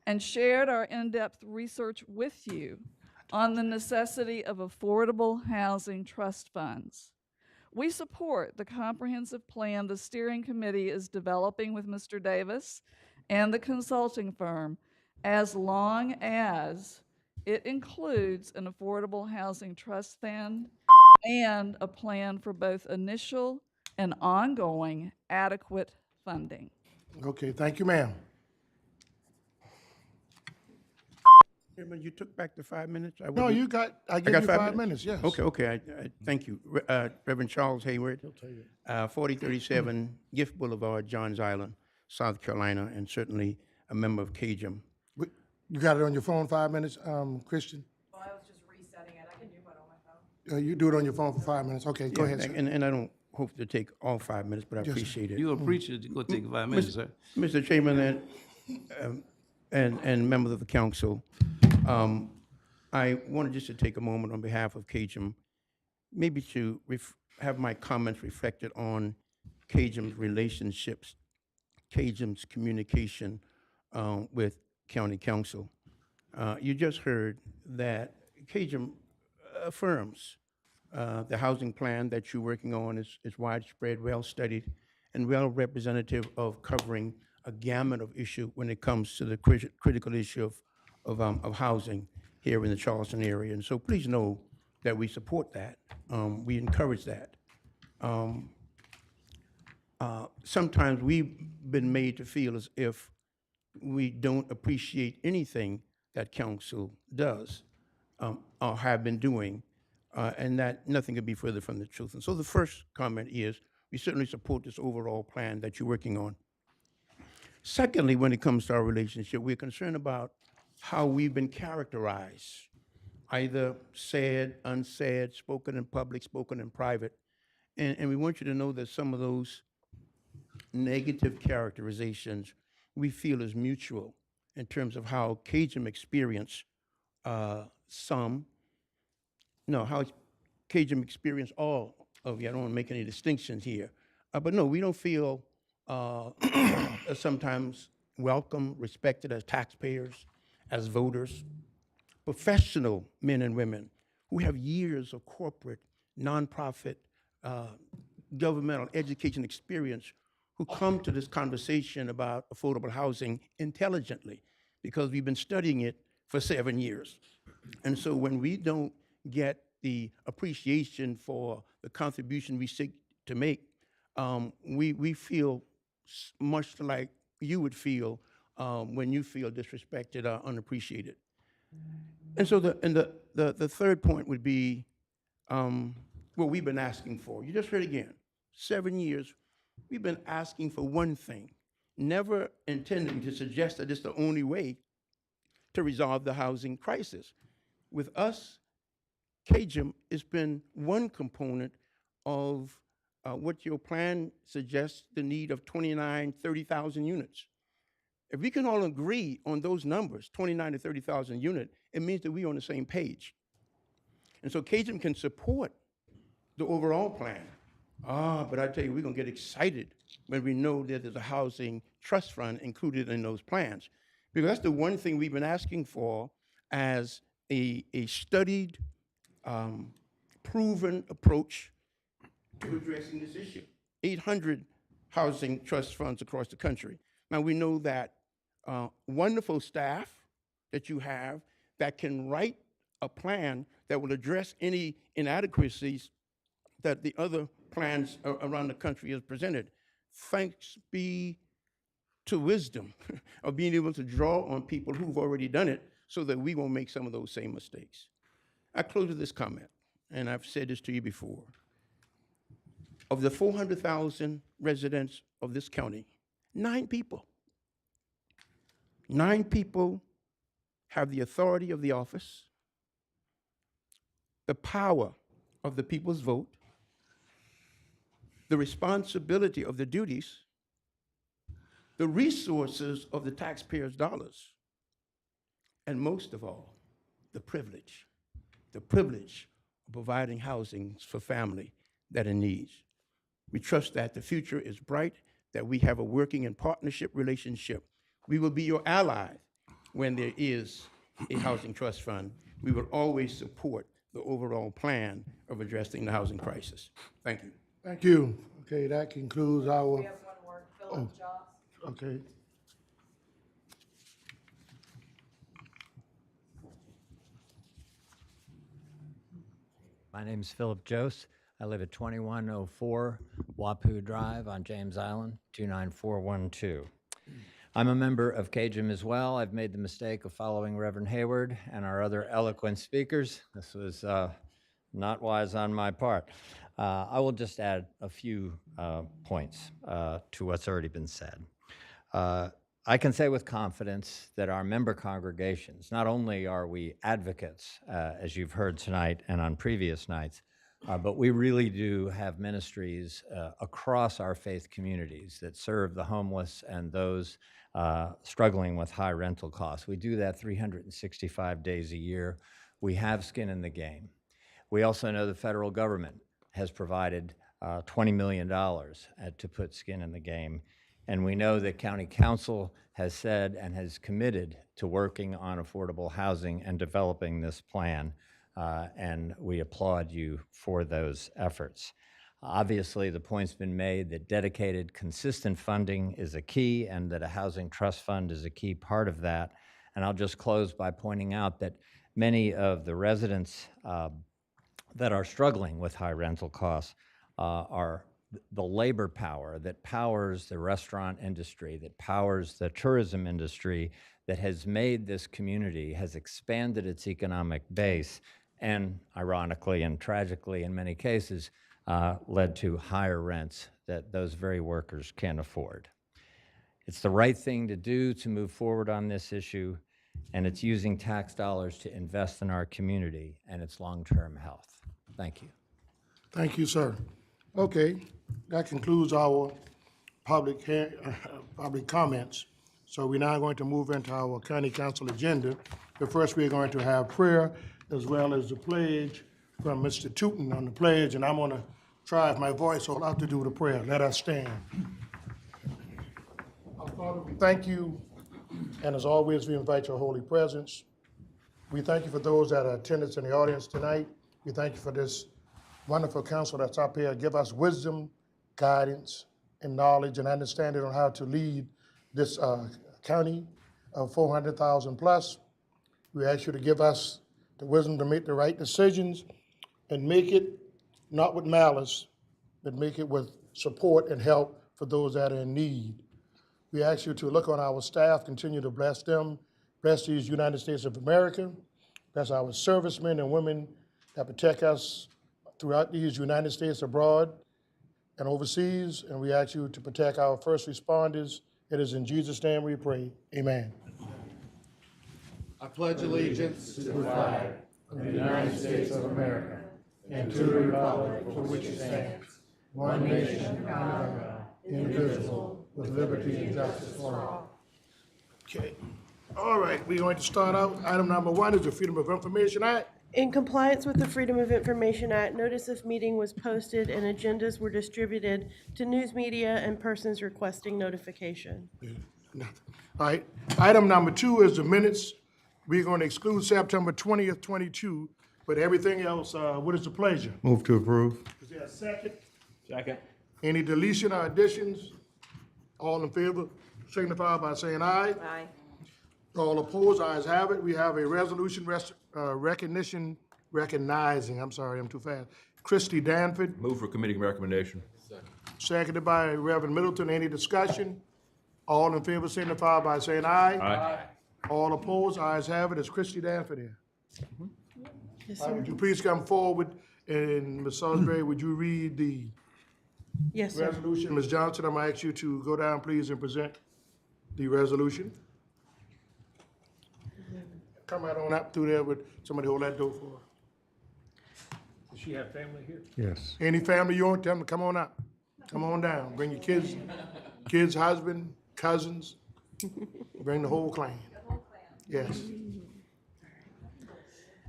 and shared our in-depth research with you on the necessity of affordable housing trust funds. We support the comprehensive plan the steering committee is developing with Mr. Davis and the consulting firm, as long as it includes an affordable housing trust fund and a plan for both initial and ongoing adequate funding. Okay, thank you, ma'am. Chairman, you took back the 5 minutes? No, I I give got you 5 minutes, yes. Okay, thank you. Reverend Charles Hayward, 4037 Gift Boulevard, Johns Island, South Carolina, and certainly a member of CAJM. You got it on your phone, 5 minutes, Christian? Well, I was just resetting it. I can do it on my phone. You do it on your phone for 5 minutes. Okay, go ahead, sir. And I don't hope to take all 5 minutes, but I sir. appreciate it. You're a preacher, it's gonna take 5 minutes, sir. Mr. Chairman and members of the council, I wanted just to take a moment on behalf of CAJM, maybe to have my comments reflected on CAJM's relationships, CAJM's communication with county council. You just heard that CAJM affirms the housing plan that you're working on is widespread, well-studied, and well-representative of covering a gamut of issue when it comes to the critical issue of housing here in the Charleston area. And so please know that we support that. We encourage that. Sometimes we've been made to feel as if we don't appreciate anything that council does or have been doing, and that nothing could be further from the truth. And so the first comment is, we certainly support this overall plan that you're working on. Secondly, when it comes to our relationship, we're concerned about how we've been characterized, either said, unsaid, spoken in public, spoken in private. And we want you to know that some of those negative characterizations we feel is mutual in terms of how CAJM experienced how CAJM experienced all of you. I don't want to make any distinctions here. But no, we don't feel sometimes welcome, respected as taxpayers, as voters, professional men and women who have years of corporate, nonprofit, governmental education experience who come to this conversation about affordable housing intelligently because we've been studying it for 7 years. And so when we don't get the appreciation for the contribution we seek to make, we feel much like you would feel when you feel disrespected or unappreciated. And so the third point would be what we've been asking for. You just heard again, 7 years, we've been asking for one thing, never intending to suggest that it's the only way to resolve the housing crisis. With us, CAJM has been one component of what your plan suggests, the need of 29, 30,000 units. If we can all agree on those numbers, 29 to 30,000 units, it means that we're on the same page. And so CAJM can support the overall plan. But I tell you, we're gonna get excited when we know that there's a housing trust fund included in those plans. Because that's the one thing we've been asking for as a studied, proven approach to addressing this issue. 800 housing trust funds across the country. Now we know that wonderful staff that you have that can write a plan that will address any inadequacies that the other plans around the country has presented. Thanks be to wisdom of being able to draw on people who've already done it so that we won't make some of those same mistakes. I close with this comment, and I've said this to you before. Of the 400,000 residents of this county, 9 people have the authority of the office, the power of the people's vote, the responsibility of the duties, the resources of the taxpayers' dollars, and most of all, the privilege of providing housing for family that are in need. We trust that the future is bright, that we have a working and partnership relationship. We will be your ally when there is a housing trust fund, we will always support the overall plan of addressing the housing crisis. Thank you. Thank you. Okay, that concludes our, We have one more, Philip Joss. okay. My name's Philip Jose. I live at 2104 Wapu Drive on James Island, 29412. I'm a member of CAJM as well. I've made the mistake of following Reverend Hayward and our other eloquent speakers. This was not wise on my part. I will just add a few points to what's already been said. I can say with confidence that our member congregations, not only are we advocates, as you've heard tonight and on previous nights, but we really do have ministries across our faith communities that serve the homeless and those struggling with high rental costs. We do that 365 days a year. We have skin in the game. We also know the federal government has provided $20 million to put skin in the game. And we know that County Council has said and has committed to working on affordable housing and developing this plan. And we applaud you for those efforts. Obviously, the point's been made that dedicated, consistent funding is a key and that a housing trust fund is a key part of that. And I'll just close by pointing out that many of the residents that are struggling with high rental costs are the labor power that powers the restaurant industry, that powers the tourism industry, that has made this community, has expanded its economic base, and ironically and tragically in many cases, led to higher rents that those very workers can't afford. It's the right thing to do to move forward on this issue, and it's using tax dollars to invest in our community and its long-term health. Thank you. Thank you, sir. Okay, that concludes our public comments. So we're now going to move into our county council agenda. But first, we're going to have prayer as well as the pledge from Mr. Tootin on the pledge, and I'm going to try if my voice will have to do the prayer. Let us stand. Our Father, we thank you, and as always, we invite your holy presence. We thank you for those that are attendants in the audience tonight. We thank you for this wonderful council that's up here. Give us wisdom, guidance, and knowledge and understanding on how to lead this county of 400,000 plus. We ask you to give us the wisdom to make the right decisions and make it not with malice, but make it with support and help for those that are in need. We ask you to look on our staff, continue to bless them, bless these United States of America, bless our servicemen and women that protect us throughout these United States abroad and overseas, and we ask you to protect our first responders. It is in Jesus' name we pray. Amen. I pledge allegiance to the flag Of the United States of America and to the republic for which it stands, one nation, under God, indivisible, with liberty and justice for all. Okay. All right, we're going to start out. Item number 1 is the Freedom of Information Act. In compliance with the Freedom of Information Act, notice of meeting was posted and agendas were distributed to news media and persons requesting notification. Nothing. All right. Item number 2 is the minutes. We're going to exclude September 20th, 22, but everything else, what is the pleasure? Move to approve. Is there a second? Second. Any deletion or additions? All in favor, signify by saying aye. Aye. All opposed, ayes have it. We have a resolution recognizing, I'm sorry, I'm too fast, Christy Danford, Move for committee recommendation. seconded by Reverend Middleton. Any discussion? All in favor signify by saying aye. Aye. All opposed, ayes have it. Is Christy Danford here? Yes, All right, sir. would you please come forward, and Ms. Salisbury, would you read the Yes, sir. resolution? Ms. Johnson, I'm gonna ask you to go down, please, and present the resolution. Come right on up through there with somebody hold that door for her. Does she have family here? Yes. Any family you want, tell them to come on up. Come on down. Bring your kids, husband, cousins. Bring the whole clan. Yes.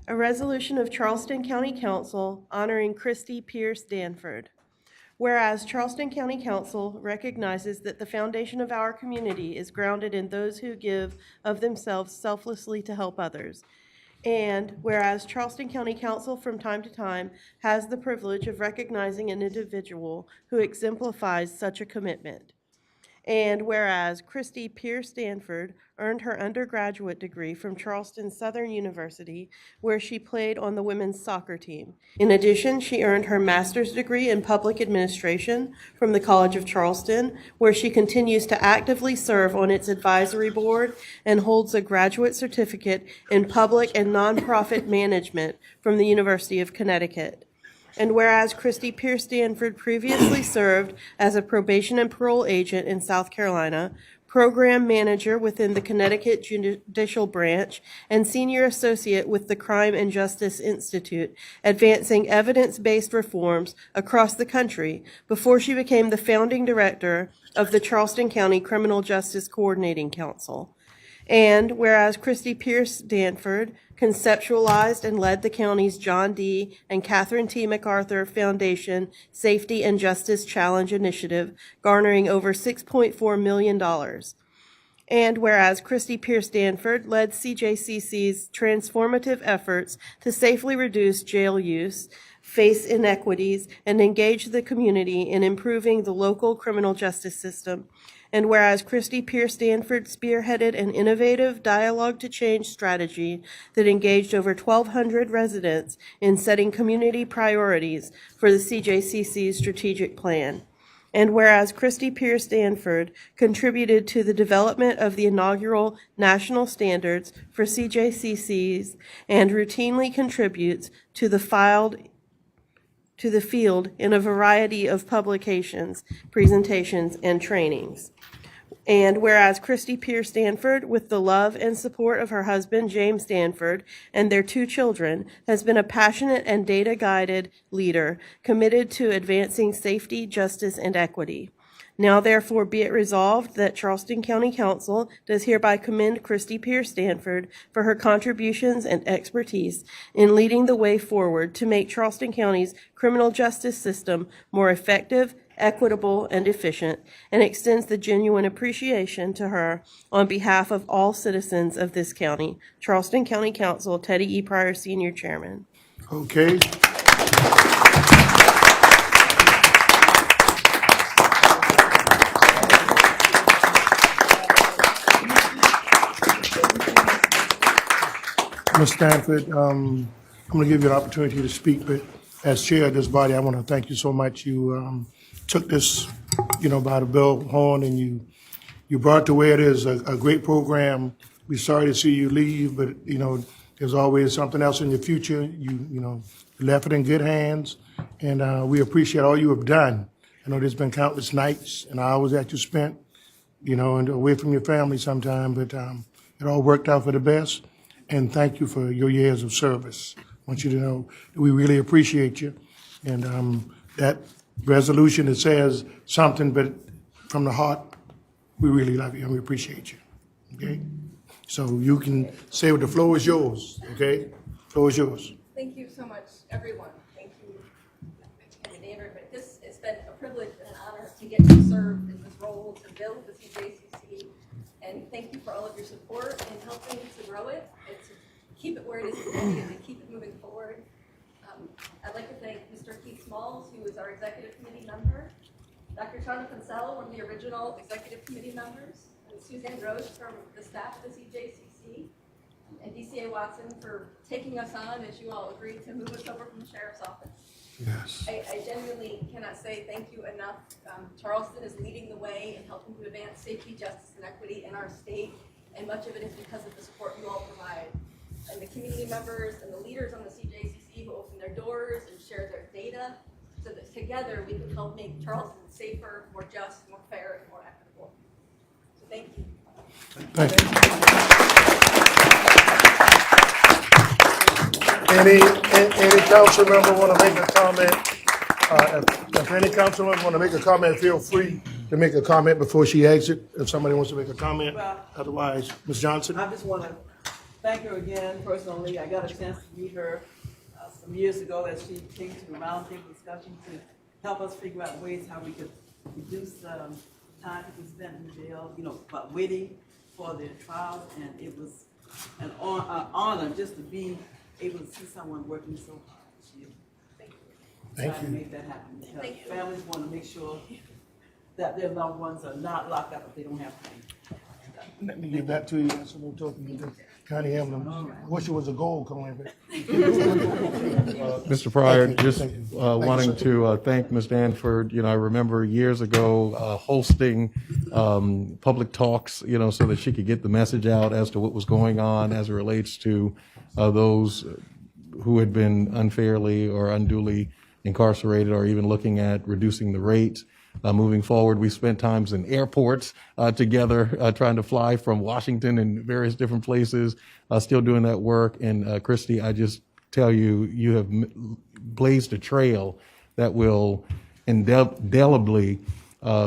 A resolution of Charleston County Council honoring Christy Pierce Danford. Whereas Charleston County Council recognizes that the foundation of our community is grounded in those who give of themselves selflessly to help others. And whereas Charleston County Council from time to time has the privilege of recognizing an individual who exemplifies such a commitment. And whereas Christy Pierce Stanford earned her undergraduate degree from Charleston Southern University, where she played on the women's soccer team. In addition, she earned her master's degree in public administration from the College of Charleston, where she continues to actively serve on its advisory board and holds a graduate certificate in public and nonprofit management from the University of Connecticut. And whereas Christy Pierce Stanford previously served as a probation and parole agent in South Carolina, program manager within the Connecticut Judicial Branch, and senior associate with the Crime and Justice Institute, advancing evidence-based reforms across the country before she became the founding director of the Charleston County Criminal Justice Coordinating Council. And whereas Christy Pierce Stanford conceptualized and led the county's John D. and Catherine T. MacArthur Foundation Safety and Justice Challenge Initiative, garnering over $6.4 million. And whereas Christy Pierce Stanford led CJCC's transformative efforts to safely reduce jail use, face inequities, and engage the community in improving the local criminal justice system. And whereas Christy Pierce Stanford spearheaded an innovative dialogue to change strategy that engaged over 1,200 residents in setting community priorities for the CJCC's strategic plan. And whereas Christy Pierce Stanford contributed to the development of the inaugural national standards for CJCCs and routinely contributes to the field in a variety of publications, presentations, and trainings. And whereas Christy Pierce Stanford, with the love and support of her husband, James Stanford, and their 2 children, has been a passionate and data-guided leader committed to advancing safety, justice, and equity. Now therefore be it resolved that Charleston County Council does hereby commend Christy Pierce Stanford for her contributions and expertise in leading the way forward to make Charleston County's criminal justice system more effective, equitable, and efficient, and extends the genuine appreciation to her on behalf of all citizens of this county. Charleston County Council, Teddy E. Pryor, Senior Chairman. Okay. Ms. Stanford, I'm going to give you an opportunity to speak, but as chair of this body, I want to thank you so much. You took this, by the bell horn, and you brought it to where it is, a great program. We're sorry to see you leave, but, there's always something else in your future. You left it in good hands, and we appreciate all you have done. I know there's been countless nights and hours that you spent, and away from your family sometime, but it all worked out for the best. And thank you for your years of service. I want you to know that we really appreciate you. And that resolution, it says something, but from the heart, we really love you and we appreciate you. Okay? So you can say the floor is yours. Okay? Floor is yours. Thank you so much, everyone. Thank you, everybody. It's been a privilege and an honor to get to serve in this role, to build the CJCC. And thank you for all of your support in helping to grow it and to keep it where it is today and to keep it moving forward. I'd like to thank Mr. Keith Smalls, who is our executive committee member, Dr. Jonathan Sell, one of the original executive committee members, and Suzanne Roche from the staff of the CJCC, and DCA Watson for taking us on as you all agreed to move us over from the sheriff's office. Yes. I genuinely cannot say thank you enough. Charleston is leading the way in helping to advance safety, justice, and equity in our state, and much of it is because of the support you all provide. And the community members and the leaders on the CJCC who open their doors and share their data, so that together we can help make Charleston safer, more just, more fair, and more equitable. So thank you. Thank you. Any council member want to make a comment? If any council member want to make a comment, feel free to make a comment before she exits. If somebody wants to make a comment, otherwise, Ms. Johnson. I just want to thank her again personally. I got a chance to meet her some years ago as she came to the roundtable discussion to help us figure out ways how we could reduce time to be spent in the jail, but waiting for their trials, and it was an honor just to be able to see someone working so hard this year. Thank Trying to you. make that happen. Because families want to make sure that their loved ones are not locked up if they don't have to be. Let me give that to you. That's a little token of the county emblem. I wish it was a gold coin, but Mr. Pryor, Thank you. just Thank you. wanting to thank Ms. Danford. I remember years ago hosting public talks, so that she could get the message out as to what was going on as it relates to those who had been unfairly or unduly incarcerated, or even looking at reducing the rates. Moving forward, we spent times in airports together, trying to fly from Washington and various different places, still doing that work. And Christy, I just tell you, you have blazed a trail that will indelibly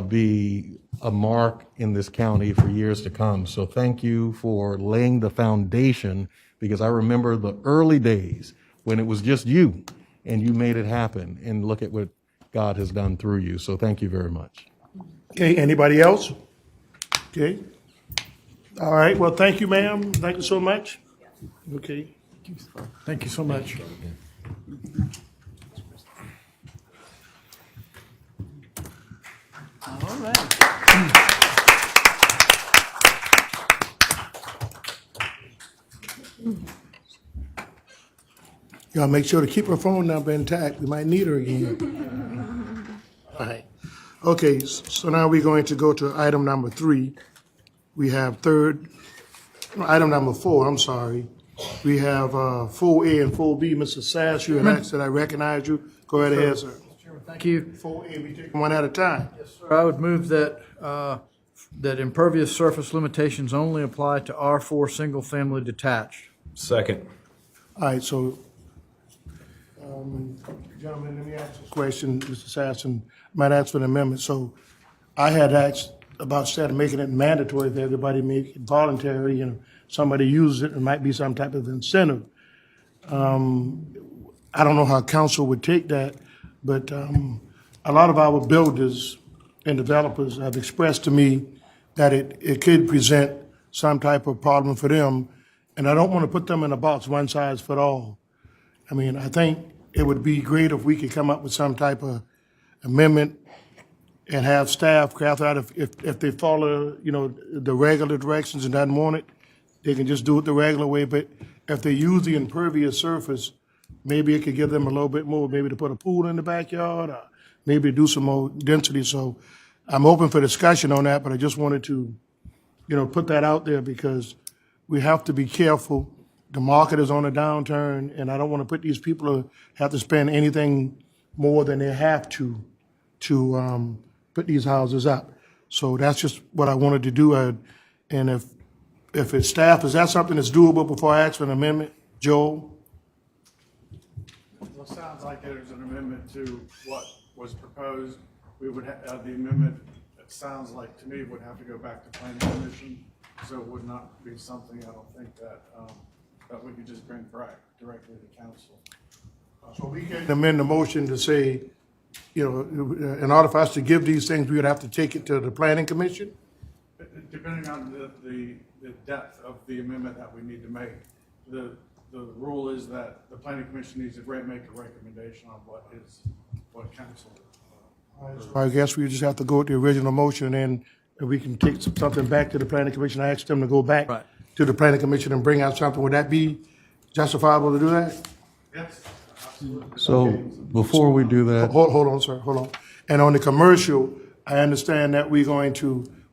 be a mark in this county for years to come. So thank you for laying the foundation, because I remember the early days when it was just you and you made it happen. And look at what God has done through you. So thank you very much. okay, anybody else? Okay. All right, well, thank you, ma'am. Thank you so much. Okay. Thank you so much. All right. Y'all make sure to keep her phone number intact. We might need her again. All right. Okay, so now we're going to go to item number 3. We have item number 4, I'm sorry. We have 4A and 4B. Mr. Sass, you had asked that I recognize you. Go right ahead, sir. Thank you. 4A, we take them one at a time. Sir, I would move that, that impervious surface limitations only apply to R4 single-family detached. Second. All right, so, gentlemen, let me ask this question, Mr. Sassen, might ask for an amendment. So I had asked about instead of making it mandatory for everybody, make it voluntary, somebody uses it, it might be some type of incentive. I don't know how council would take that, but a lot of our builders and developers have expressed to me that it could present some type of problem for them, and I don't want to put them in a box, one size fit all. I mean, I think it would be great if we could come up with some type of amendment and have staff craft out if they follow, the regular directions and doesn't want it, they can just do it the regular way. But if they use the impervious surface, maybe it could give them a little bit more, maybe to put a pool in the backyard, or maybe do some more density. So I'm open for discussion on that, but I just wanted to, put that out there because we have to be careful. The market is on a downturn, and I don't want to put these people who have to spend anything more than they have to put these houses up. So that's just what I wanted to do. And if it's staff, is that something that's doable before I ask for an amendment? Joel? Well, it sounds like there's an amendment to what was proposed. We would have, the amendment, it sounds like to me, would have to go back to planning commission. So it would not be something, I don't think that we could just bring back directly to council. So we can amend the motion to say, in order for us to give these things, we would have to take it to the planning commission? Depending on the depth of the amendment that we need to make, the rule is that the planning commission needs to make a recommendation on what council. So I guess we just have to go with the original motion, and we can take something back to the planning commission. I asked them to go back Right. to the planning commission and bring out something. Would that be justifiable to do that? Yes. So before we do that, Hold on, sir, hold on. And on the commercial, I understand that we're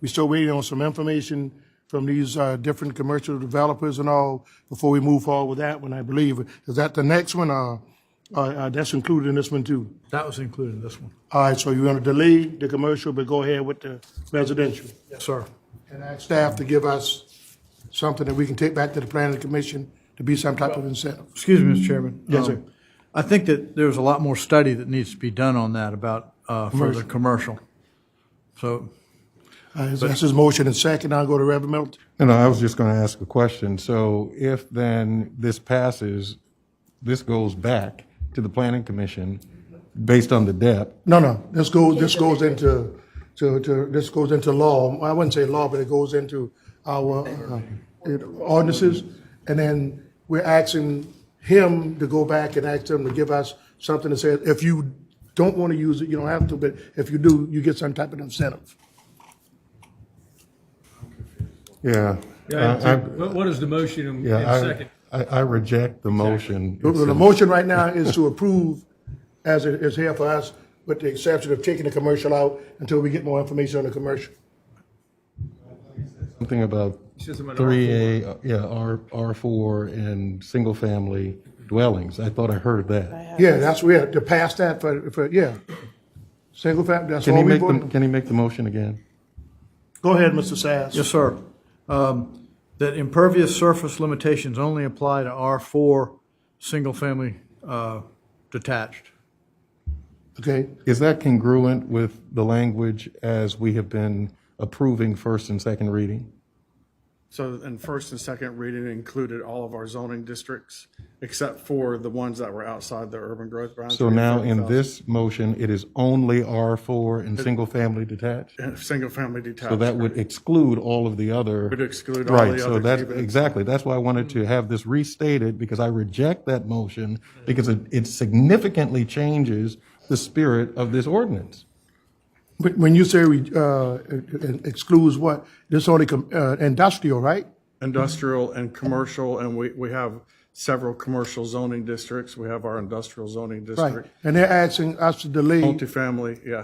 still waiting on some information from these different commercial developers and all before we move forward with that one, I believe. Is that the next one, or that's included in this one too? That was included in this one. All right, so you're gonna delay the commercial, but go ahead with the residential? Yes, sir. And ask staff to give us something that we can take back to the planning commission to be some type of incentive. Excuse me, Mr. Chairman. Yes, sir. I think that there's a lot more study that needs to be done on that about, for the commercial. So, That's his motion and second. I'll go to Reverend Middleton. and I was just going to ask a question. So if then this passes, this goes back to the planning commission, based on the depth. No, this goes into, this goes into law. I wouldn't say law, but it goes into our ordinances. And then we're asking him to go back and ask them to give us something that says, if you don't want to use it, you don't have to, but if you do, you get some type of incentive. Yeah. What is the motion and Yeah, second? I reject the motion. The motion right now is to approve as it is here for us, with the exception of taking the commercial out until we get more information on the commercial. Something about Says about 3A, R4 and single-family dwellings. I thought I heard that. Yeah, that's where, to pass that yeah. Single family, that's all we voted. Can he make the motion again? Go ahead, Mr. Sass. Yes, sir. That impervious surface limitations only apply to R4 single-family detached. Okay, Is that congruent with the language as we have been approving first and second reading? So in first and second reading, it included all of our zoning districts, except for the ones that were outside the urban growth boundary. So now in this motion, it is only R4 and single-family detached? Single-family detached. So that would exclude all of the other. Would exclude all Right, the so other that's, cubits. exactly, that's why I wanted to have this restated, because I reject that motion, because it significantly changes the spirit of this ordinance. but when you say it excludes what, this only industrial, right? Industrial and commercial, and we have several commercial zoning districts. We have our industrial zoning Right, district. and they're asking us to delay, Multifamily, yeah,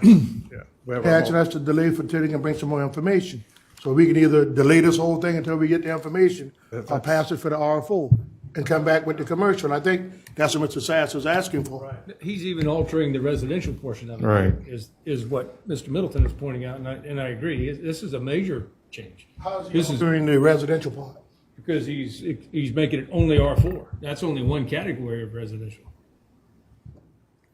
yeah. We have they're our asking us to delay for till they can bring some more information. So we can either delay this whole thing until we get the information, or pass it for the R4 and come back with the commercial. I think that's what Mr. Sass was asking for. He's even altering the residential portion of it. Right. Is what Mr. Middleton is pointing out, and I agree. This is a major change. This is During the residential part. because he's making it only R4. That's only one category of residential.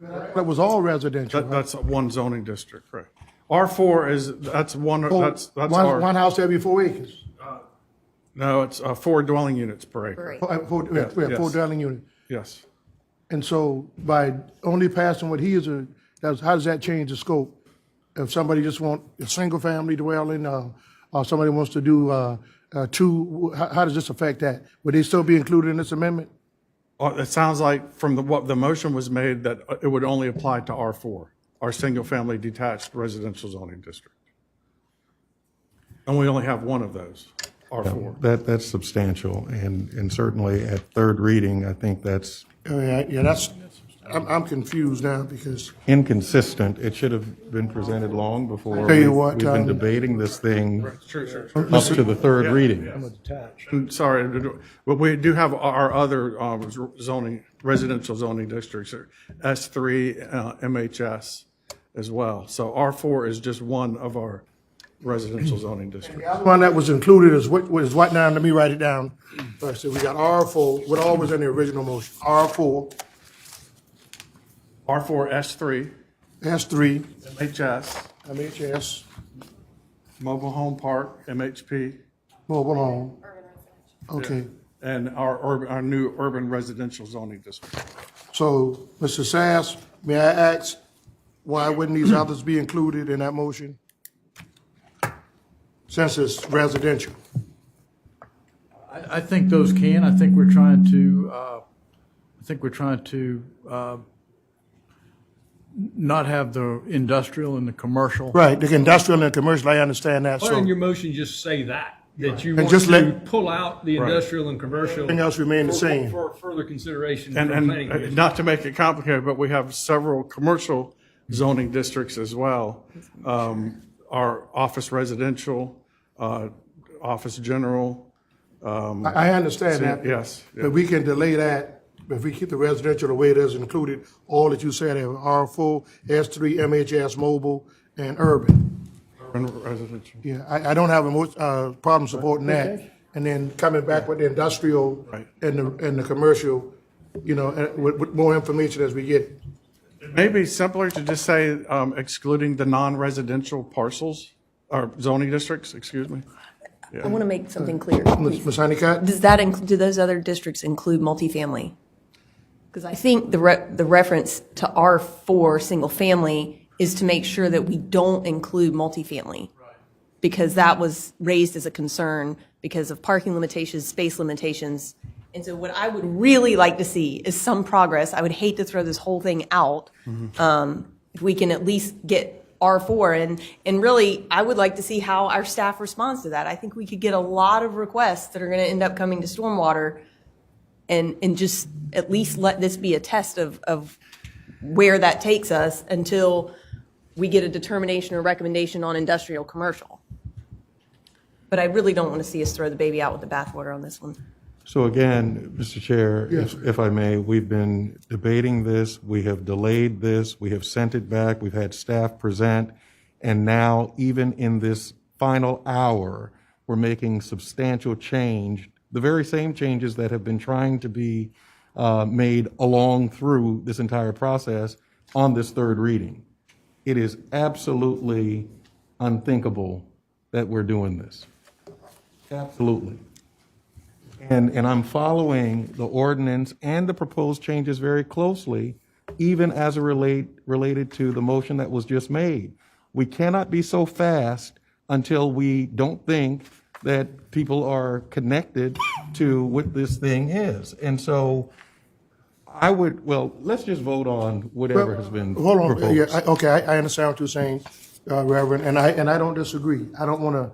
That was all residential, right? That's one zoning district, correct. R4 is, that's one, that's One our, house every 4 acres. no, it's 4 dwelling units per acre. Four yes. dwelling units. Yes. And so by only passing what he is, how does that change the scope? If somebody just want a single family dwelling, or somebody wants to do two, how does this affect that? Would they still be included in this amendment? It sounds like from what the motion was made that it would only apply to R4, our single-family detached residential zoning district. And we only have one of those, R4. That's substantial, and certainly at third reading, I think that's I'm confused now because inconsistent. It should have been presented long before. Tell you what, We've been debating this thing Sure. up to the third reading. Sorry, but we do have our other zoning, residential zoning districts, S3, MHS as well. So R4 is just one of our residential zoning districts. the other one that was included is what now? Let me write it down first. So we got R4, what all was in the original motion? R4, R4, S3, S3, MHS, MHS, Mobile Home Park, MHP, mobile home. Okay. and our new urban residential zoning district. So, Mr. Sass, may I ask, why wouldn't these others be included in that motion? Since it's residential. I think those can. I think we're trying to not have the industrial and the commercial. Right, the industrial and commercial, I understand that, Why in so your motion just say that you And want just to let- pull out the industrial and commercial? everything else remain the same. For further consideration from the planning And commission. not to make it complicated, but we have several commercial zoning districts as well. Our office residential, office general. I understand that. Yes. But we can delay that, if we keep the residential the way it is, included all that you said, R4, S3, MHS, mobile, and urban. Urban residential. Yeah, I don't have a problem supporting that. And then coming back with the industrial Right. and the commercial, with more information as we get. Maybe simpler to just say excluding the non-residential parcels, or zoning districts, excuse me. I want to make something clear. Ms. Honeycutt? Do those other districts include multifamily? Because I think the reference to R4 single family is to make sure that we don't include multifamily. Because that was raised as a concern because of parking limitations, space limitations. And so what I would really like to see is some progress. I would hate to throw this whole thing out. If we can at least get R4 and really, I would like to see how our staff responds to that. I think we could get a lot of requests that are going to end up coming to stormwater and just at least let this be a test of where that takes us until we get a determination or recommendation on industrial commercial. But I really don't want to see us throw the baby out with the bathwater on this one. So again, Mr. Chair, Yes. if I may, we've been debating this, we have delayed this, we have sent it back, we've had staff present, and now even in this final hour, we're making substantial change, the very same changes that have been trying to be made along through this entire process on this third reading. It is absolutely unthinkable that we're doing this. Absolutely. And I'm following the ordinance and the proposed changes very closely, even as it related to the motion that was just made. We cannot be so fast until we don't think that people are connected to what this thing is. And so I would, well, let's just vote on whatever has been Hold on, proposed. yeah, I understand what you're saying, Reverend, and I don't disagree. I don't want to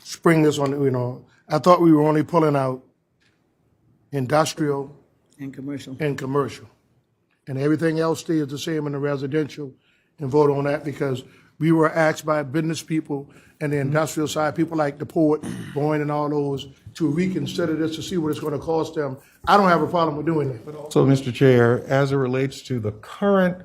spring this on, I thought we were only pulling out industrial And commercial. and commercial. And everything else stays the same in the residential, and vote on that because we were asked by business people and the industrial side, people like the Port, Boyne and all those, to reconsider this to see what it's going to cost them. I don't have a problem with doing that. So, Mr. Chair, as it relates to the current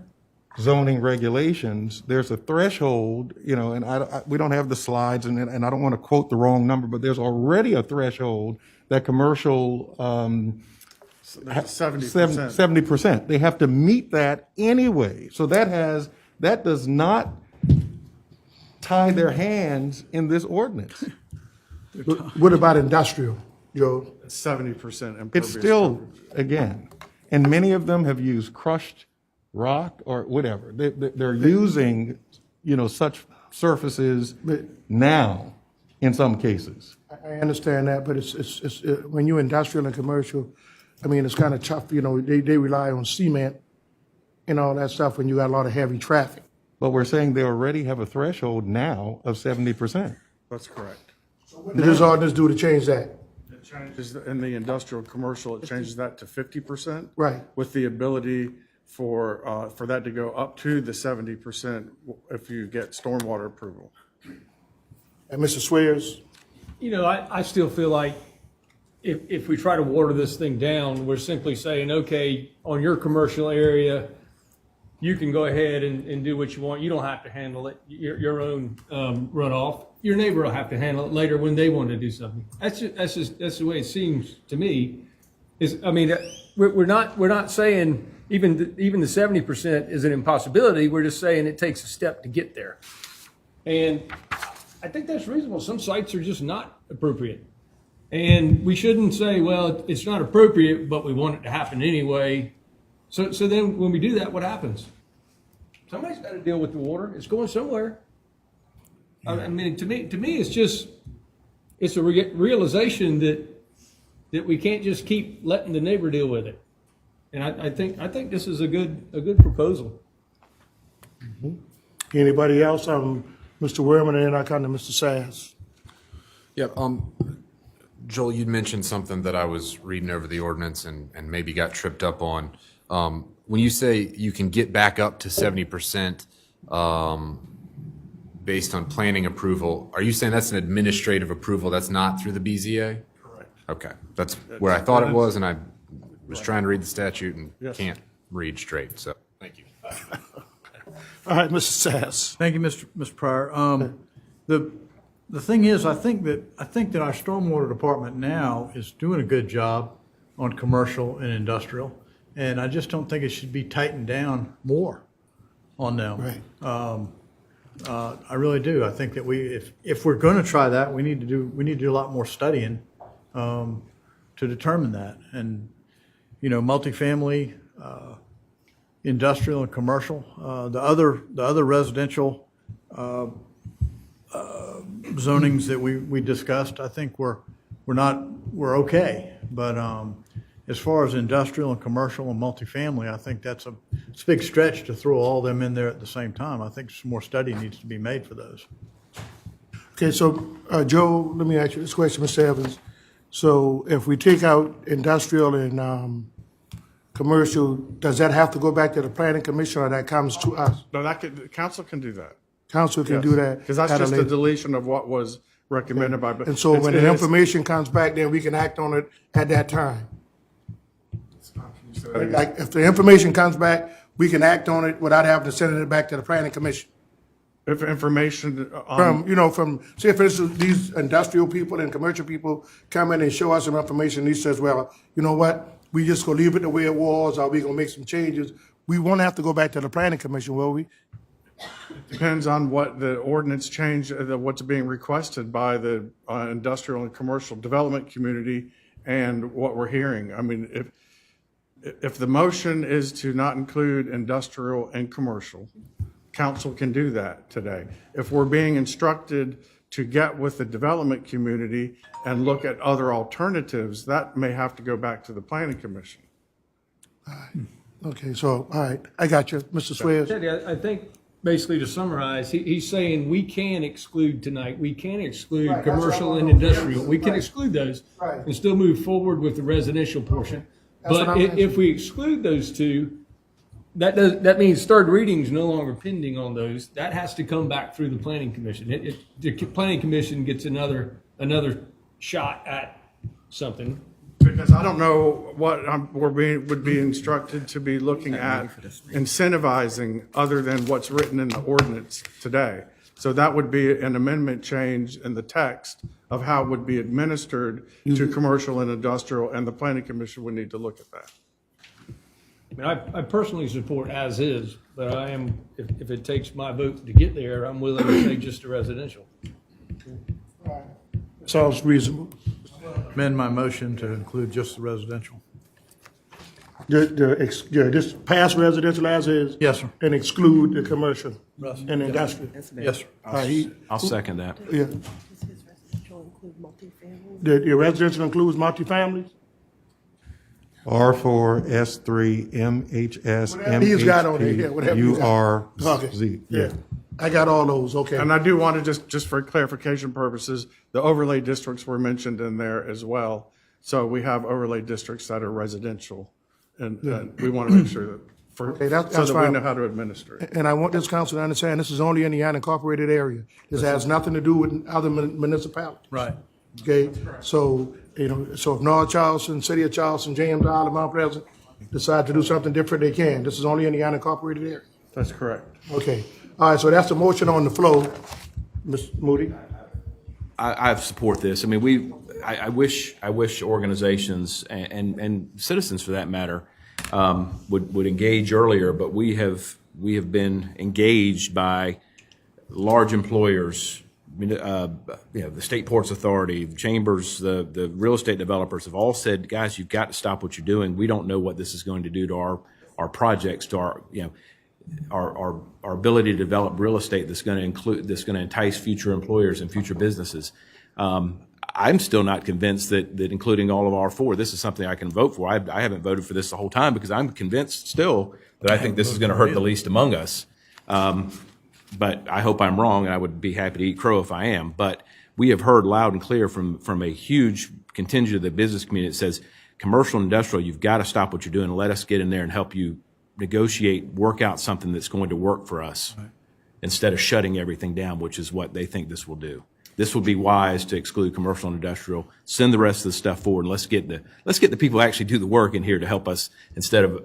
zoning regulations, there's a threshold, and we don't have the slides, and I don't want to quote the wrong number, but there's already a threshold that commercial 70%. 70%. They have to meet that anyway. So that does not tie their hands in this ordinance. What about industrial, Joe? 70% impervious. It's still, again, and many of them have used crushed rock or whatever. They're using, such surfaces now in some cases. I understand that, but it's when you're industrial and commercial, it's kind of tough. They rely on cement and all that stuff when you got a lot of heavy traffic. But we're saying they already have a threshold now of 70%. That's correct. What does this ordinance do to change that? It changes in the industrial commercial, it changes that to 50%. Right. With the ability for that to go up to the 70% if you get stormwater approval. And Mr. Swears? I still feel like if we try to water this thing down, we're simply saying, okay, on your commercial area, you can go ahead and do what you want. You don't have to handle it, your own runoff. Your neighbor will have to handle it later when they want to do something. That's the way it seems to me. We're not saying even the 70% is an impossibility. We're just saying it takes a step to get there. And I think that's reasonable. Some sites are just not appropriate. And we shouldn't say, well, it's not appropriate, but we want it to happen anyway. So then when we do that, what happens? Somebody's got to deal with the water. It's going somewhere. To me, it's a realization that we can't just keep letting the neighbor deal with it. And I think this is a good proposal. Anybody else? Mr. Werman, and then I come to Mr. Sass. Yeah, Joel, you'd mentioned something that I was reading over the ordinance and maybe got tripped up on. When you say you can get back up to 70% based on planning approval, are you saying that's an administrative approval that's not through the BZA? Correct. Okay, that's where I thought it was, and I was trying to read the statute and Yes. can't read straight, so thank you. All right, Mr. Sass. Thank you, Mr. Pryor. The thing is, I think that our stormwater department now is doing a good job on commercial and industrial, and I just don't think it should be tightened down more on them. Right. I really do. I think that if we're going to try that, we need to do a lot more studying to determine that. And multifamily, industrial and commercial. The other residential zonings that we discussed, I think we're okay. But as far as industrial and commercial and multifamily, I think it's a big stretch to throw all them in there at the same time. I think some more study needs to be made for those. Okay, so, Joe, let me ask you this question, Mr. Evans. So if we take out industrial and, commercial, does that have to go back to the planning commission or that comes to us? No, the council can do that. Council can do that. Because that's at just a later- deletion of what was recommended by. And so when the it's- information comes back, then we can act on it at that time. Like, if the information comes back, we can act on it without having to send it back to the planning commission. If information on. Say for instance, these industrial people and commercial people come in and show us some information, he says, well, you know what? We just gonna leave it the way it was, or we gonna make some changes. We won't have to go back to the planning commission, will we? Depends on what the ordinance change, what's being requested by the industrial and commercial development community and what we're hearing. I mean, if the motion is to not include industrial and commercial, council can do that today. If we're being instructed to get with the development community and look at other alternatives, that may have to go back to the planning commission. Okay, so, all right, I got you. Mr. Swayze? Teddy, I think basically to summarize, he's saying we can exclude tonight, we can exclude Right, that's what I commercial want and to know. industrial. We can Right. exclude those Right. and still move forward with the residential portion. That's what But I'm if we exclude those two, that means third reading is no longer pending on those. That has to come back through the planning commission. The planning commission gets another shot at something. Because I don't know what would be instructed to be looking at incentivizing other than what's written in the ordinance today. So that would be an amendment change in the text of how it would be administered to commercial and industrial, and the planning commission would need to look at that. I mean, I personally support as is, but I am, if it takes my vote to get there, I'm willing to say just a residential. Sounds reasonable. Amend my motion to include just the residential. Just pass residential as is? Yes, sir. And exclude the commercial and industrial? Yes, sir. All right, I'll second that. yeah. Does his residential include multifamily? The residential includes multifamilies? R4, S3, MHS, Whatever he's got on there, yeah, whatever he's got. Okay, URZ. yeah. I got all those, okay. And I do want to just for clarification purposes, the overlay districts were mentioned in there as well. So we have overlay districts that are residential, and we want to make sure that Okay, that's so that we fine. know how to administer it. And I want this council to understand, this is only in the unincorporated area. This has nothing to do with other municipalities. Right. Okay, so, so if North Charleston, City of Charleston, James Island, Mount Pleasant decide to do something different, they can. This is only in the unincorporated area. That's correct. Okay, all right, so that's the motion on the floor. Ms. Moody? I support this. I mean, I wish organizations and citizens, for that matter, would engage earlier. But we have been engaged by large employers, the State Ports Authority, chambers, the real estate developers have all said, guys, you've got to stop what you're doing. We don't know what this is going to do to our projects, to our ability to develop real estate that's going to entice future employers and future businesses. I'm still not convinced that including all of R4, this is something I can vote for. I haven't voted for this the whole time because I'm convinced still that I think this is going to hurt the least among us. But I hope I'm wrong, and I would be happy to eat crow if I am. But we have heard loud and clear from a huge contingent of the business community that says, commercial and industrial, you've got to stop what you're doing and let us get in there and help you negotiate, work out something that's going to work for us, instead of shutting everything down, which is what they think this will do. This would be wise to exclude commercial and industrial, send the rest of the stuff forward, and let's get the people who actually do the work in here to help us instead of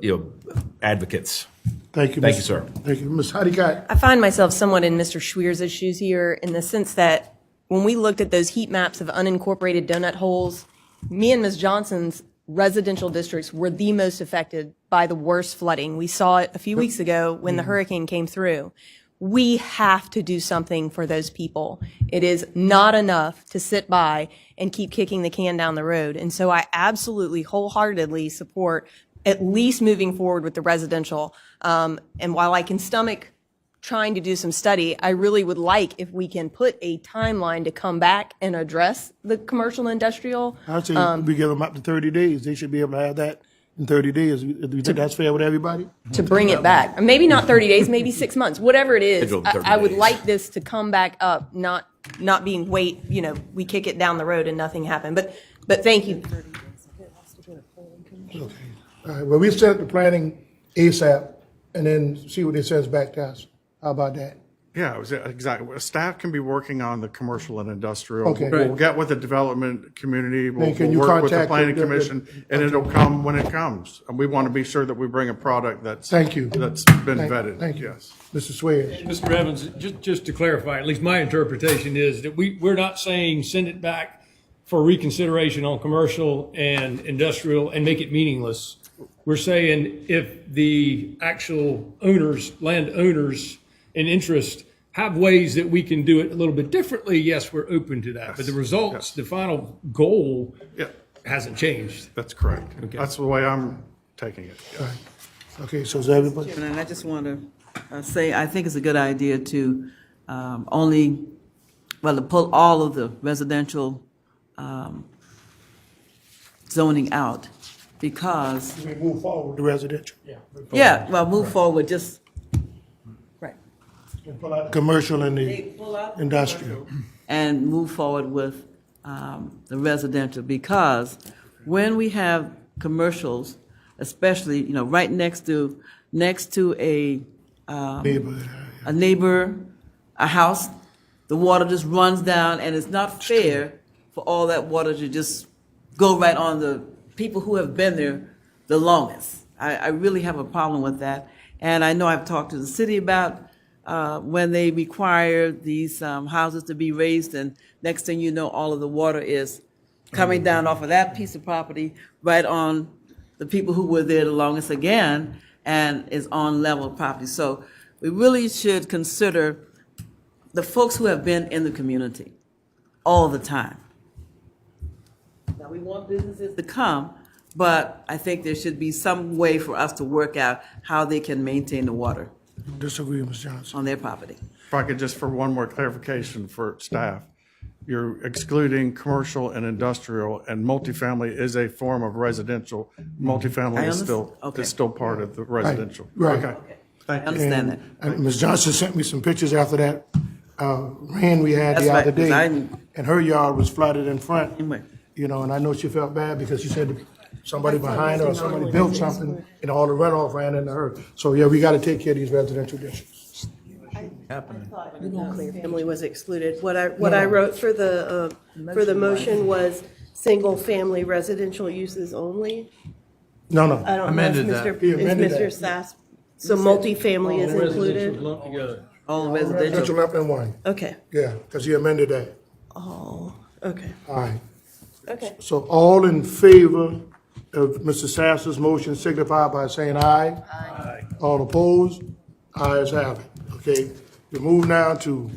advocates. Thank you. Thank you, sir. Thank you. Ms. Hadigat? I find myself somewhat in Mr. Schweers' shoes here in the sense that when we looked at those heat maps of unincorporated donut holes, me and Ms. Johnson's residential districts were the most affected by the worst flooding. We saw it a few weeks ago when the hurricane came through. We have to do something for those people. It is not enough to sit by and keep kicking the can down the road. And so I absolutely wholeheartedly support at least moving forward with the residential. And while I can stomach trying to do some study, I really would like if we can put a timeline to come back and address the commercial and industrial. I'd say we give them up to 30 days. They should be able to have that in 30 days. Do you think that's fair with everybody? To bring it back. Maybe not 30 days, maybe 6 months, whatever it is. Schedule 30 I would days. like this to come back up, not being we kick it down the road and nothing happened. But thank you. Okay. All right, well, we set the planning ASAP and then see what it says back to us. How about that? Yeah, it was exactly. Staff can be working on the commercial and industrial. Okay. We'll get with the development community. We'll can you work with the contact planning the- commission, and it'll come when it comes. And we want to be sure that we bring a product that's Thank you. that's been vetted. Thank you. Yes. Mr. Swears. Mr. Evans, just to clarify, at least my interpretation is that we're not saying send it back for reconsideration on commercial and industrial and make it meaningless. We're saying if the actual owners, landowners in interest have ways that we can do it a little bit differently, yes, we're open to that. But the results, the final goal Yeah, hasn't changed. that's correct. Okay. That's the way I'm taking it. All right. Okay, so is everybody? And I just want to say, I think it's a good idea to to pull all of the residential zoning out, because, We move forward with the residential. move forward, just, Pull out the commercial and the pull out industrial. and move forward with the residential, because when we have commercials, especially, right next to a Neighborhood. a neighbor, a house, the water just runs down, and it's not fair for all that water to just go right on the people who have been there the longest. I really have a problem with that. And I know I've talked to the city about when they require these houses to be raised, and next thing you know, all of the water is coming down off of that piece of property right on the people who were there the longest again, and is on level property. So we really should consider the folks who have been in the community all the time. Now, we want businesses to come, but I think there should be some way for us to work out how they can maintain the water Disagree, Ms. Johnson. on their property. If I could just, for one more clarification for staff, you're excluding commercial and industrial, and multifamily is a form of residential. Multifamily Okay. is still part of the residential. Right. Okay. I understand that. And Ms. Johnson sent me some pictures after that rain we had That's the right, other day. 'cause And her yard was flooded in front. Anyway. And I know she felt bad because she said somebody behind her or somebody built something and all the runoff ran into her. So, yeah, we got to take care of these residential districts. Family was excluded. What I wrote for the motion was single-family residential uses only. No. I don't know if Amended that. Mr. He Is amended Mr. that. Sass, so multifamily is Residential's included? lumped together. All Residential residential. left in one. Okay. Yeah, because he amended that. Oh, okay, All right. okay. So all in favor of Mr. Sass's motion signify by saying aye. Aye. All opposed? Ayes have it. Okay, we move now to,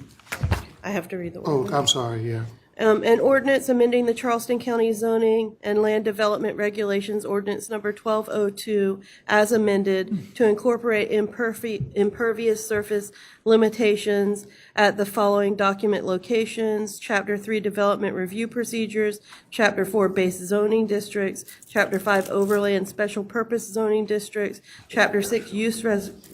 I have to read the oh, word. I'm sorry, yeah. An ordinance amending the Charleston County zoning and land development regulations ordinance number 1202 as amended to incorporate impervious surface limitations at the following document locations: Chapter 3 Development Review Procedures, Chapter 4 Base Zoning Districts, Chapter 5 Overlay and Special Purpose Zoning Districts, Chapter 6 Use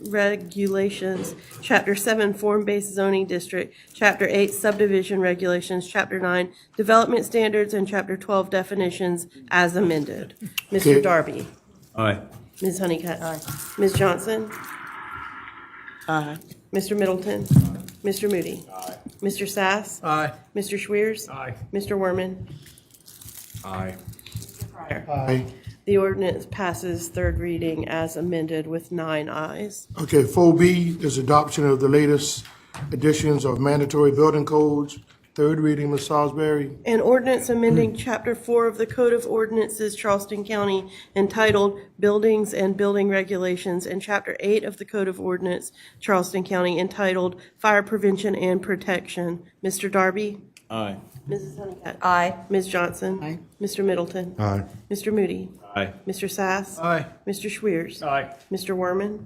Regulations, Chapter 7 Form-Based Zoning District, Chapter 8 Subdivision Regulations, Chapter 9 Development Standards, and Chapter 12 Definitions as amended. Mr. Okay. Darby? Aye. Ms. Honeycutt? Aye. Ms. Johnson? Aye. Mr. Middleton? Mr. Moody? Aye. Mr. Sass? Aye. Mr. Schwiers? Aye. Mr. Werman? Aye. Aye. The ordinance passes third reading as amended with 9 ayes. Okay, 4B is adoption of the latest editions of mandatory building codes. Third reading, Ms. Salisbury. An ordinance amending Chapter 4 of the Code of Ordinances, Charleston County, entitled Buildings and Building Regulations, and Chapter 8 of the Code of Ordinance, Charleston County, entitled Fire Prevention and Protection. Mr. Darby? Aye. Mrs. Honeycutt? Aye. Ms. Johnson? Aye. Mr. Middleton? Aye. Mr. Moody? Aye. Mr. Sass. Aye. Mr. Schwiers. Aye. Mr. Werman.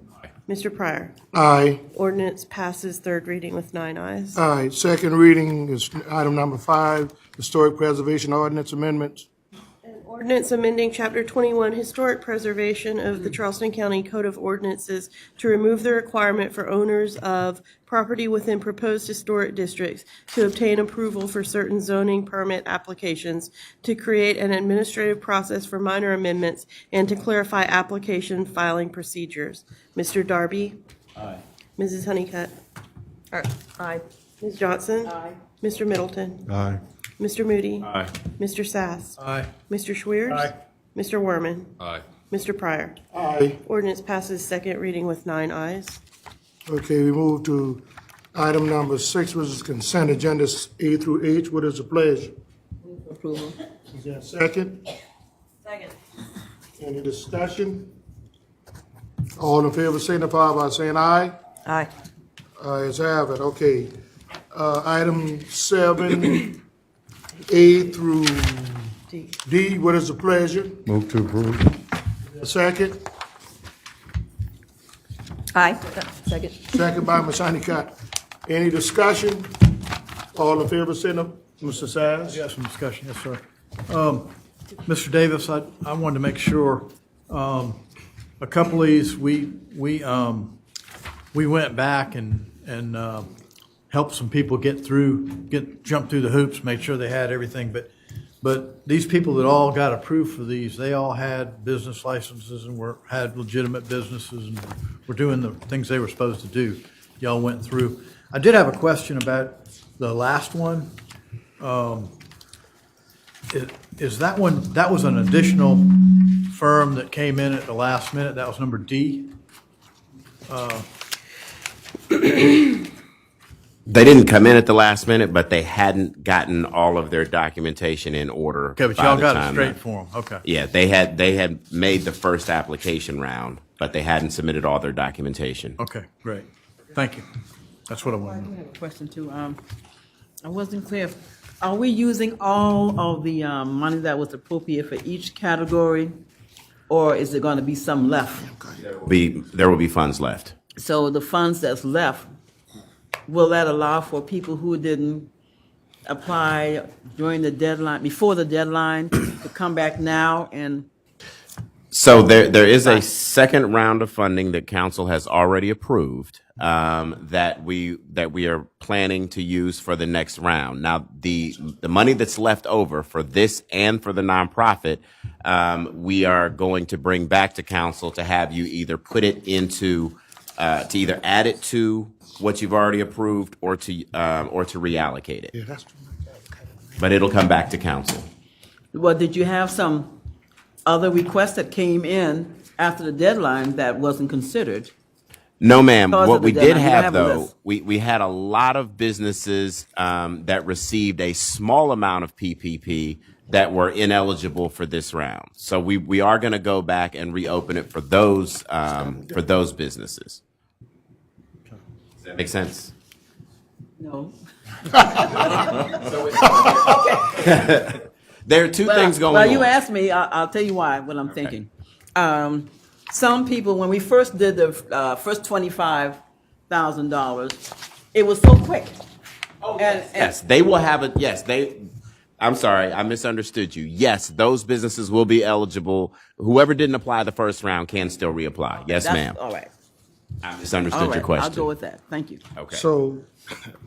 Mr. Pryor. Aye. Ordinance passes third reading with 9 ayes. All right, second reading is item number 5, Historic Preservation Ordinance Amendments. Ordinance amending Chapter 21 Historic Preservation of the Charleston County Code of Ordinances to remove the requirement for owners of property within proposed historic districts to obtain approval for certain zoning permit applications, to create an administrative process for minor amendments, and to clarify application filing procedures. Mr. Darby? Aye. Mrs. Honeycutt? Aye. Ms. Johnson? Aye. Mr. Middleton? Aye. Mr. Moody? Aye. Mr. Sass? Aye. Mr. Schwiers? Aye. Mr. Werman? Aye. Mr. Pryor? Aye. Ordinance passes second reading with 9 ayes. Okay, we move to item number 6, which is consent agendas A through H. What is the pleasure? Approval. Is there a second? Second. Any discussion? All in favor signify by saying aye. Aye. Ayes have it, okay. Item 7, A through D, what is the pleasure? Move to approve. A second? Aye. Second. Second by Ms. Honeycutt. Any discussion? All in favor, signify, Mr. Sines? Yes, some discussion, yes, sir. Mr. Davis, I wanted to make sure, a couple of these, we went back and helped some people jump through the hoops, made sure they had everything, but these people that all got approved for these, they all had business licenses and had legitimate businesses and were doing the things they were supposed to do. Y'all went through. I did have a question about the last one. Is that one, that was an additional firm that came in at the last minute? That was number D? They didn't come in at the last minute, but they hadn't gotten all of their documentation in order. Okay, but by y'all the got it time straight that- for them, okay. Yeah, they had made the first application round, but they hadn't submitted all their documentation. Okay, great. Thank you. That's what I wanted. I have a question too. I wasn't clear. Are we using all of the money that was appropriate for each category, or is there going to be some left? There will be funds left. So the funds that's left, will that allow for people who didn't apply during the deadline, before the deadline, to come back now and? So there is a second round of funding that council has already approved, that we are planning to use for the next round. Now, the money that's left over for this and for the nonprofit, we are going to bring back to council to have you either put it into, to either add it to what you've already approved or to reallocate it. Yeah, that's But it'll come back to council. Well, did you have some other requests that came in after the deadline that wasn't considered? No, ma'am. Because What of the we did deadline, you have, have a though, list. we had a lot of businesses that received a small amount of PPP that were ineligible for this round. So we are going to go back and reopen it for those businesses. Does that make sense? No. There are two things going Well, on. you asked me, I'll tell you why, what I'm thinking. Some people, when we first did the first $25,000, it was so quick. Yes, they will have it. Yes, I'm sorry, I misunderstood you. Yes, those businesses will be eligible. Whoever didn't apply the first round can still reapply. Yes, ma'am. All right. I misunderstood All your right, question. I'll go with that. Thank you. Okay. So,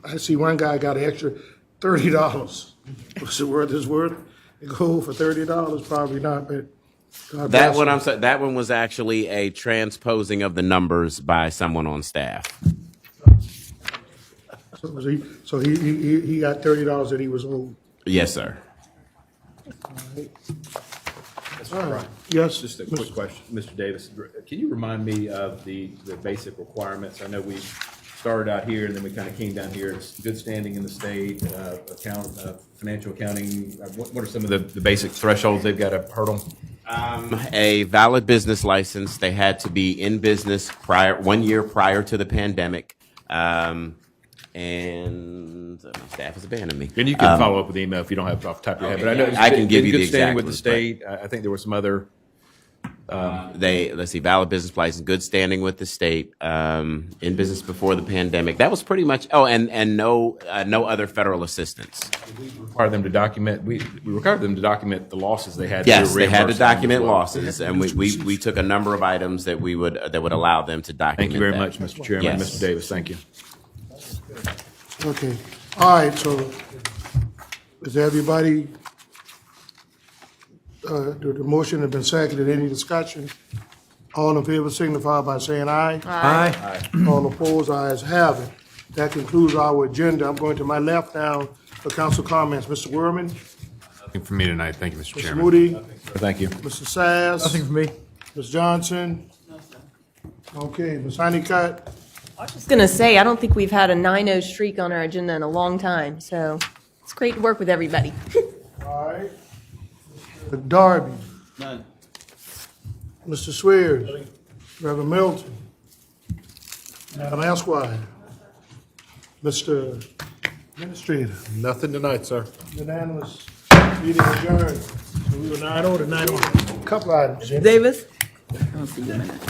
I see one guy got an extra $30. What's it worth? It's worth it go for $30? Probably not, but God That bless one, him. that one was actually a transposing of the numbers by someone on staff. So he got $30 that he was owed. Yes, sir. All right. Yes. Just a quick question, Mr. Davis. Can you remind me of the basic requirements? I know we started out here and then we kind of came down here. It's good standing in the state, financial accounting. What are some of the basic thresholds they've got to hurdle? A valid business license. They had to be in business 1 year prior to the pandemic. And my staff has abandoned me. And you can follow up with email if you don't have it off the top of your head. But I know I can give you the good standing exact with the ones, state. I think there were some other Let's see, valid business license, good standing with the state, in business before the pandemic. That was pretty much, and no other federal assistance. Require them to document, we required them to document the losses they had. Yes, to they had to reimburse them as document well. losses, and we took a number of items that would allow them to document. Thank you very that. much, Mr. Chairman. Yes. Mr. Davis, thank you. Okay, all right, so is everybody, the motion has been seconded, any discussion? All in favor signify by saying aye. Aye. All opposed, ayes have it. That concludes our agenda. I'm going to my left now for council comments. Mr. Werman, Nothing for me tonight. Thank you, Mr. Mr. Chairman. Moody, Thank you. Mr. Sass. Nothing for me. Ms. Johnson. Okay, Ms. Honeycutt. I was just going to say, I don't think we've had a 9-0 streak on our agenda in a long time, so it's great to work with everybody. All right. Mr. Darby. None. Mr. Swears. Reverend Milton. Madam Esquire. Mr. Administrator. Nothing tonight, sir. Unanimous. Meeting adjourned. So we were 9-0 to 9-0. Couple items. Davis? I'll see you in a minute.